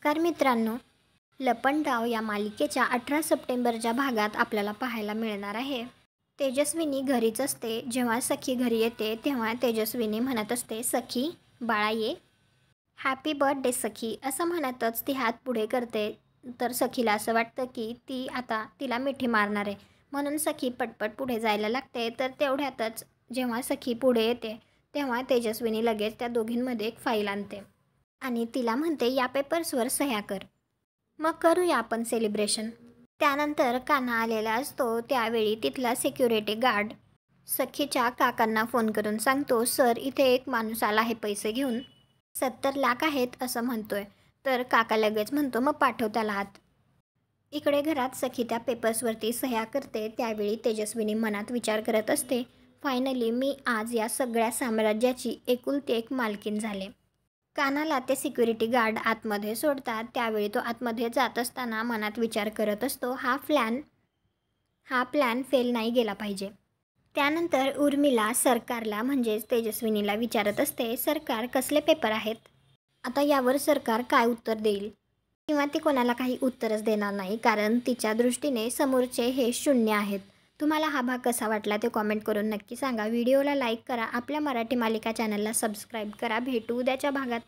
नमस्कार मित्रांनो, लपंडाव या मालिकेच्या 18 सप्टेंबरच्या भागात आपल्याला पाहायला मिळणार आहे. तेजस्विनी घरीच असते. जेव्हा सखी घरी येते तेव्हा तेजस्विनी म्हणत असते, सखी बाळा ये, हॅपी बर्थडे सखी असं म्हणतच ती हात पुढे करते. तर सखीला असं वाटतं की ती आता तिला मिठी मारणार आहे, म्हणून सखी पटपट पुढे जायला लागते. तर तेवढ्यातच जेव्हा सखी पुढे येते तेव्हा तेजस्विनी लगेच त्या दोघींमध्ये एक फाईल आणते आणि तिला म्हणते, या पेपर्सवर सह्या कर, मग करूया आपण सेलिब्रेशन. त्यानंतर कान्हा आलेला असतो. त्यावेळी तिथला सिक्युरिटी गार्ड सखीच्या काकांना फोन करून सांगतो, सर इथे एक माणूस आला आहे पैसे घेऊन, 70 लाख आहेत असं म्हणतोय. तर काका लगेच म्हणतो, मग पाठव त्याला आत. इकडे घरात सखी त्या पेपर्सवरती सह्या करते. त्यावेळी तेजस्विनी मनात विचार करत असते, फायनली मी आज या सगळ्या साम्राज्याची एकुलती एक मालकीन झाले. कान्हाला ते सिक्युरिटी गार्ड आतमध्ये सोडतात. त्यावेळी तो आतमध्ये जात असताना मनात विचार करत असतो, हा प्लॅन फेल नाही गेला पाहिजे. त्यानंतर उर्मिला सरकारला म्हणजेच तेजस्विनीला विचारत असते, सरकार कसले पेपर आहेत. आता यावर सरकार काय उत्तर देईल, किंवा ती कोणाला काही उत्तरच देणार नाही, कारण तिच्या दृष्टीने समोरचे हे शून्य आहेत. तुम्हाला हा भाग कसा वाटला ते कॉमेंट करून नक्की सांगा. व्हिडिओला लाईक करा. आपल्या मराठी मालिका चॅनलला सबस्क्राईब करा. भेटू उद्याच्या भागात.